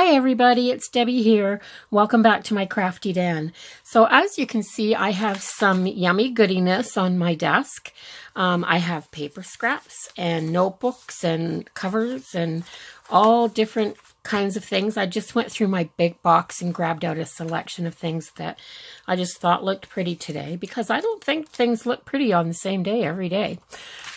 Hi everybody, it's Debbie here. Welcome back to my crafty den. So as you can see, I have some yummy goodiness on my desk. I have paper scraps and notebooks and covers and all different kinds of things. I just went through my big box and grabbed out a selection of things that I just thought looked pretty today, because I don't think things look pretty on the same day every day.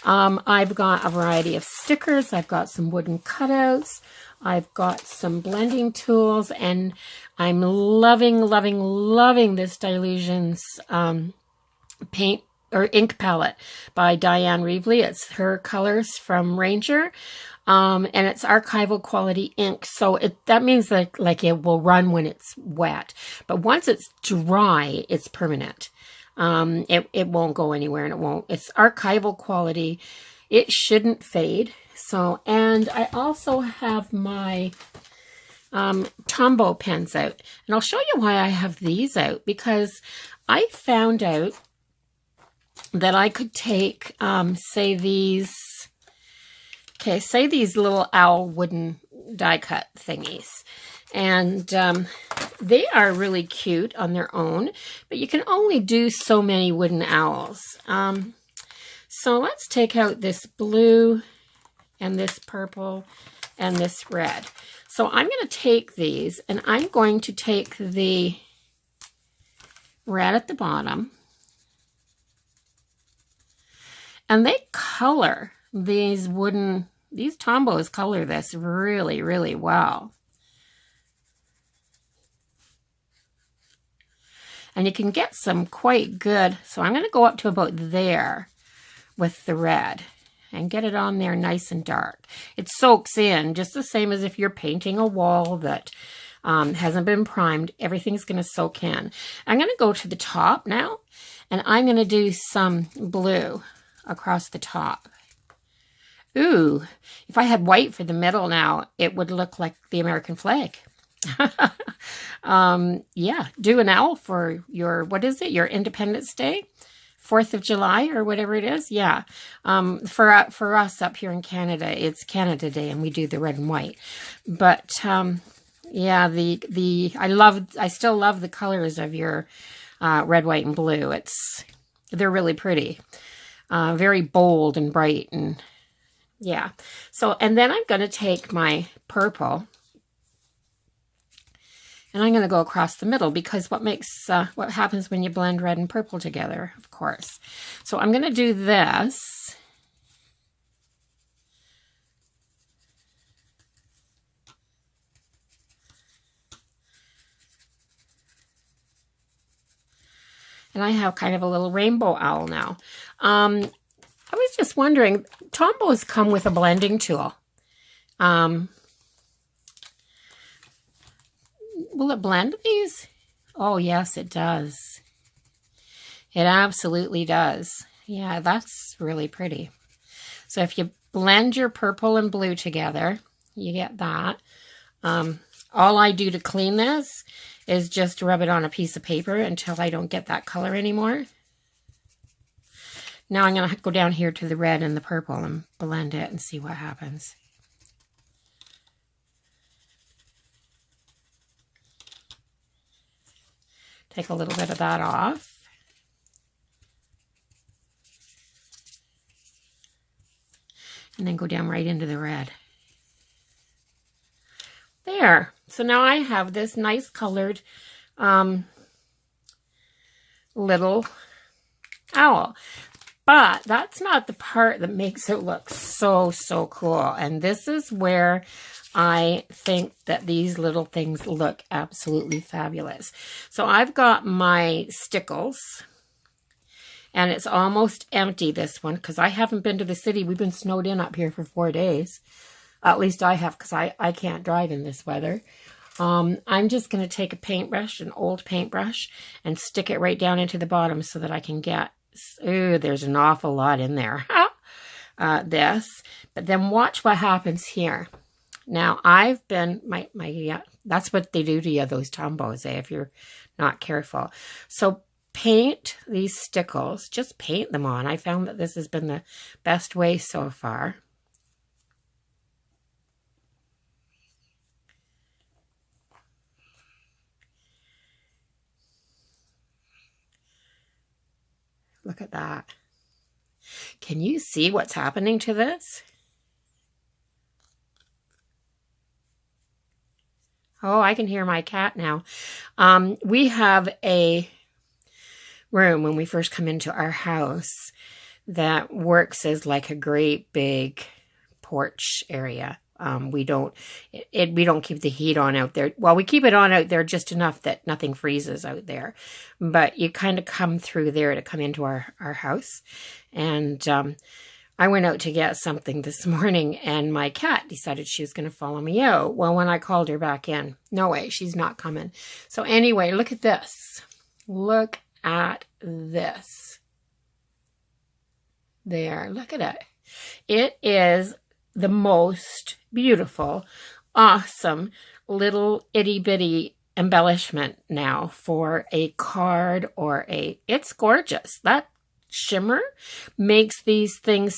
I've got a variety of stickers. I've got some wooden cutouts. I've got some blending tools, and I'm loving this Dylusions paint or ink palette by Diane Reevely. It's her colors from Ranger, and it's archival quality ink. So that means that like it will run when it's wet, but once it's dry, it's permanent. It won't go anywhere, and it's archival quality. It shouldn't fade. So, and I also have my Tombow pens out, and I'll show you why I have these out, because I found out that I could take, say these little owl wooden die cut thingies, and they are really cute on their own, but you can only do so many wooden owls. So let's take out this blue and this purple and this red. So I'm going to take these, and I'm going to take the red at the bottom, and they color these Tombows color this really well. And you can get some quite good. So I'm going to go up to about there with the red and get it on there nice and dark. It soaks in just the same as if you're painting a wall that hasn't been primed. Everything's going to soak in. I'm going to go to the top now, and I'm going to do some blue across the top. Ooh, if I had white for the middle now, it would look like the American flag. Yeah, do an owl for your, what is it, your Independence Day? 4th of July or whatever it is. Yeah. For us up here in Canada, it's Canada Day, and we do the red and white. But yeah, I still love the colors of your red, white, and blue. They're really pretty. Very bold and bright, and yeah. So, and then I'm going to take my purple, and I'm going to go across the middle, because what happens when you blend red and purple together, of course. So I'm going to do this. And I have kind of a little rainbow owl now. I was just wondering, Tombows come with a blending tool. Will it blend these? Oh, yes, it does. It absolutely does. Yeah, that's really pretty. So if you blend your purple and blue together, you get that. All I do to clean this is just rub it on a piece of paper until I don't get that color anymore. Now I'm going to go down here to the red and the purple and blend it and see what happens. Take a little bit of that off. And then go down right into the red. There. So now I have this nice colored little owl. But that's not the part that makes it look so cool. And this is where I think that these little things look absolutely fabulous. So I've got my stickles, and it's almost empty, this one, because I haven't been to the city. We've been snowed in up here for 4 days. At least I have, because I can't drive in this weather. I'm just going to take a paintbrush, an old paintbrush, and stick it right down into the bottom so that I can get, ooh, there's an awful lot in there. This. But then watch what happens here. Now, I've been, that's what they do to you, those Tombows, if you're not careful. So paint these stickles, just paint them on. I found that this has been the best way so far. Look at that. Can you see what's happening to this? Oh, I can hear my cat now. We have a room when we first come into our house that works as like a great big porch area. We don't keep the heat on out there. Well, we keep it on out there just enough that nothing freezes out there. But you kind of come through there to come into our house. And I went out to get something this morning, and my cat decided she was going to follow me out. Well, when I called her back in, no way, she's not coming. So anyway, look at this. Look at this. There, look at it. It is the most beautiful, awesome little itty bitty embellishment now for a card or it's gorgeous. That shimmer makes these things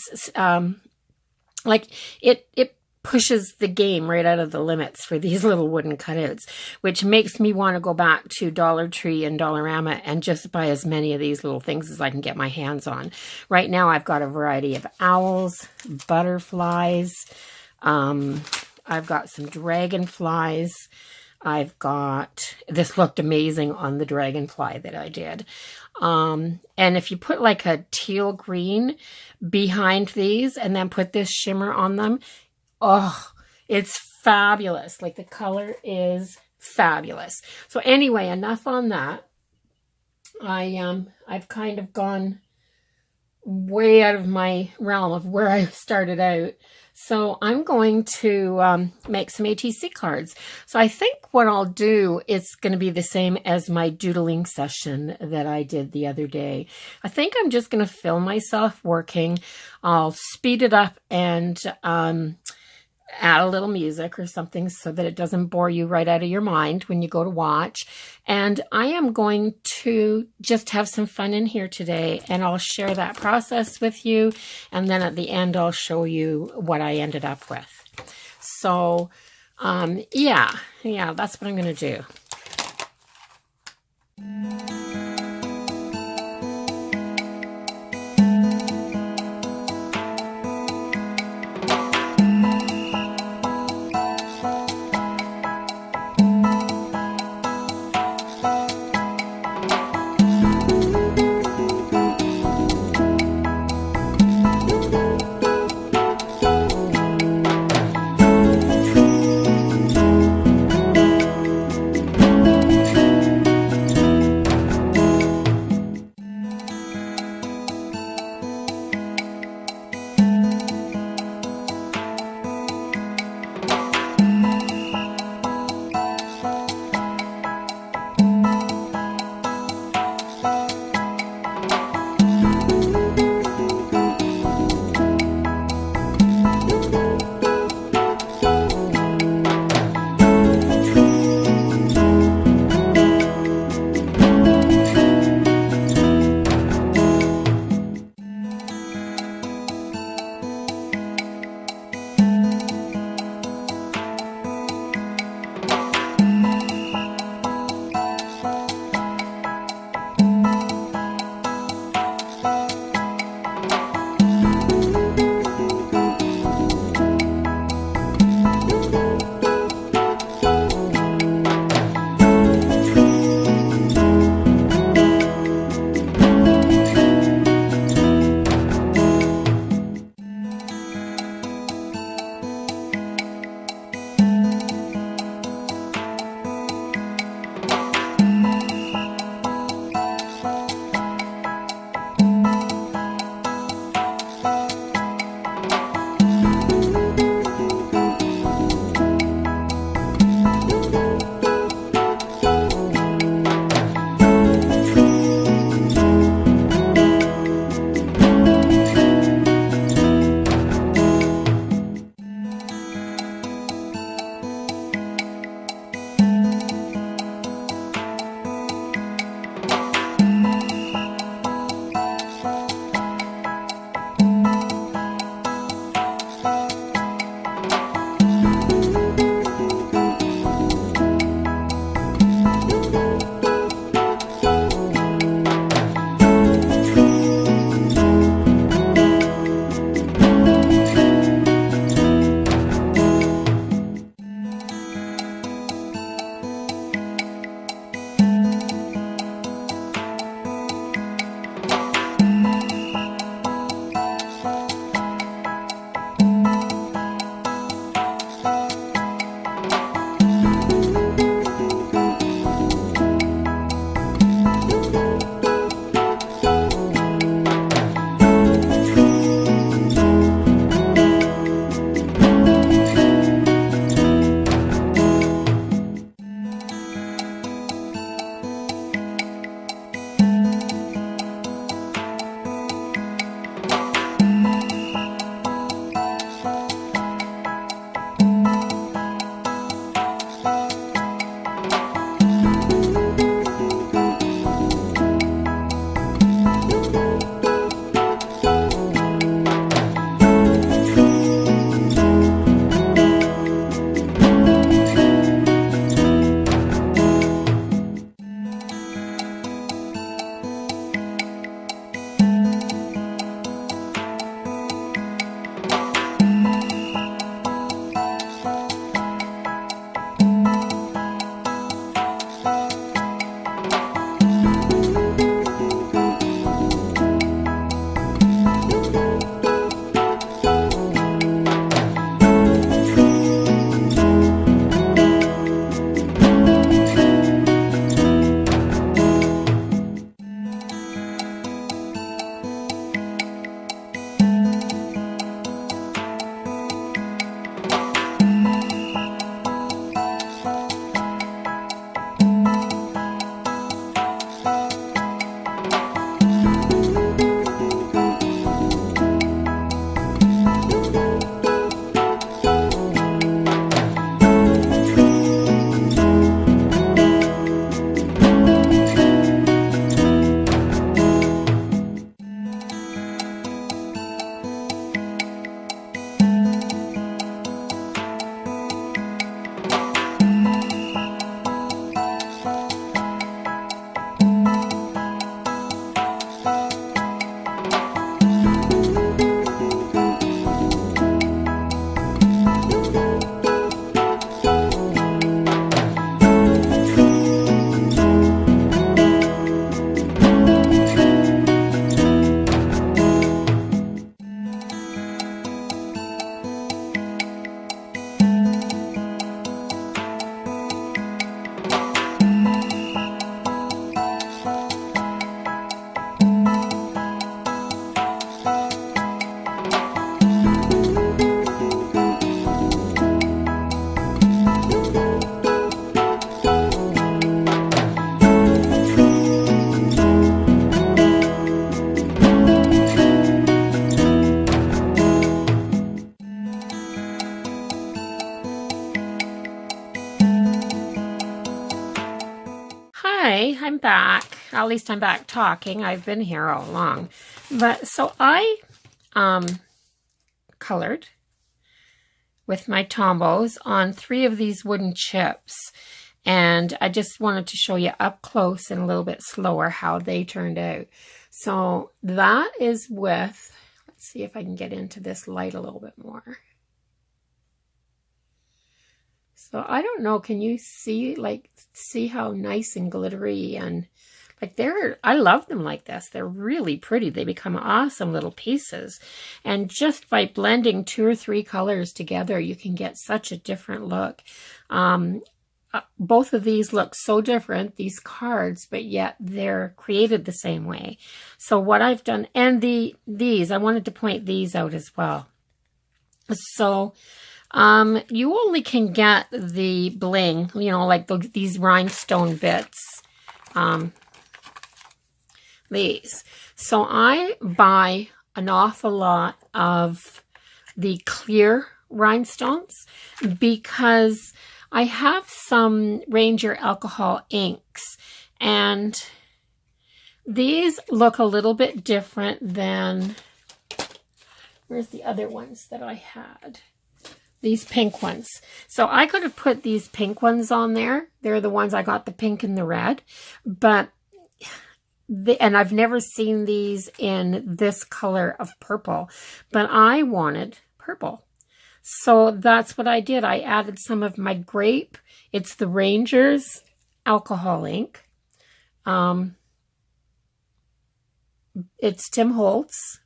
like it pushes the game right out of the limits for these little wooden cutouts, which makes me want to go back to Dollar Tree and Dollarama and just buy as many of these little things as I can get my hands on. Right now I've got a variety of owls, butterflies, I've got some dragonflies. I've got, this looked amazing on the dragonfly that I did. And if you put like a teal green behind these and then put this shimmer on them, oh, it's fabulous. Like the color is fabulous. So anyway, enough on that. I've kind of gone way out of my realm of where I started out. So I'm going to make some ATC cards. So I think what I'll do is going to be the same as my doodling session that I did the other day. I think I'm just going to film myself working. I'll speed it up and add a little music or something so that it doesn't bore you right out of your mind when you go to watch. And I am going to just have some fun in here today, and I'll share that process with you. And then at the end, I'll show you what I ended up with. So, yeah, that's what I'm going to do. at least I'm back talking. I've been here all along. But so I colored with my Tombos on 3 of these wooden chips. And I just wanted to show you up close and a little bit slower how they turned out. So that is with, let's see if I can get into this light a little bit more. So I don't know, can you see, like, see how nice and glittery and like I love them like this. They're really pretty. They become awesome little pieces. And just by blending 2 or 3 colors together, you can get such a different look. Both of these look so different, these cards, but yet they're created the same way. So what I've done, and these, I wanted to point these out as well. So you only can get the bling, you know, like these rhinestone bits. These. So I buy an awful lot of the clear rhinestones because I have some Ranger alcohol inks, and these look a little bit different than, where's the other ones that I had? These pink ones. So I could have put these pink ones on there. They're the ones I got, the pink and the red, but and I've never seen these in this color of purple, but I wanted purple. So that's what I did. I added some of my grape. It's the Ranger's alcohol ink. It's Tim Holtz,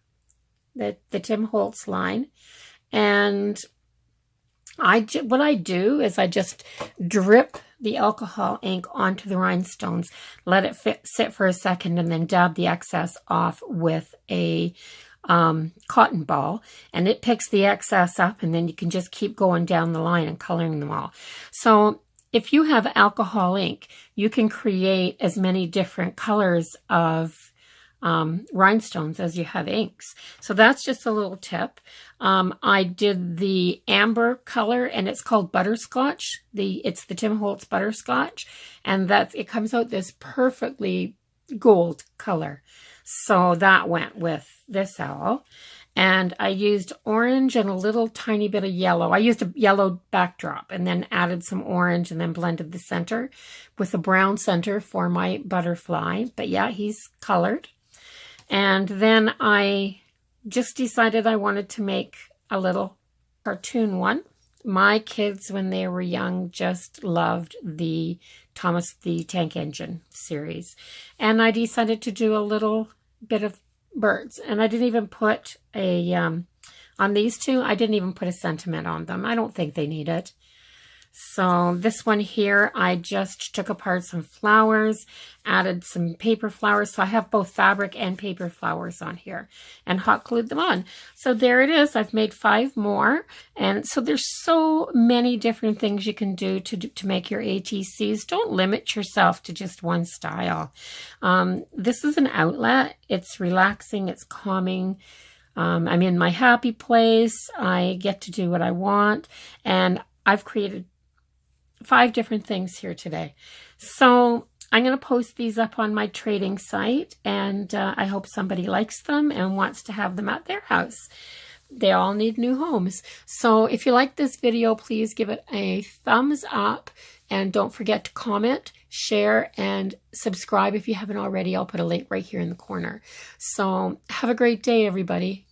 the Tim Holtz line. And what I do is I just drip the alcohol ink onto the rhinestones, let it sit for a second, and then dab the excess off with a cotton ball, and it picks the excess up, and then you can just keep going down the line and coloring them all. So if you have alcohol ink, you can create as many different colors of rhinestones as you have inks. So that's just a little tip. I did the amber color, and it's called butterscotch. It's the Tim Holtz butterscotch, and it comes out this perfectly gold color. So that went with this owl. And I used orange and a little tiny bit of yellow. I used a yellow backdrop and then added some orange and then blended the center with a brown center for my butterfly. But yeah, he's colored. And then I just decided I wanted to make a little cartoon one. My kids, when they were young, just loved the Thomas the Tank Engine series. And I decided to do a little bit of birds. And I didn't even put on these 2, I didn't even put a sentiment on them. I don't think they need it. So this one here, I just took apart some flowers, added some paper flowers. So I have both fabric and paper flowers on here, and hot glued them on. So there it is. I've made 5 more. And so there's so many different things you can do to make your ATCs. Don't limit yourself to just one style. This is an outlet. It's relaxing. It's calming. I'm in my happy place. I get to do what I want. And I've created 5 different things here today. So I'm going to post these up on my trading site, and I hope somebody likes them and wants to have them at their house. They all need new homes. So if you like this video, please give it a thumbs up, and don't forget to comment, share, and subscribe if you haven't already. I'll put a link right here in the corner. So have a great day, everybody.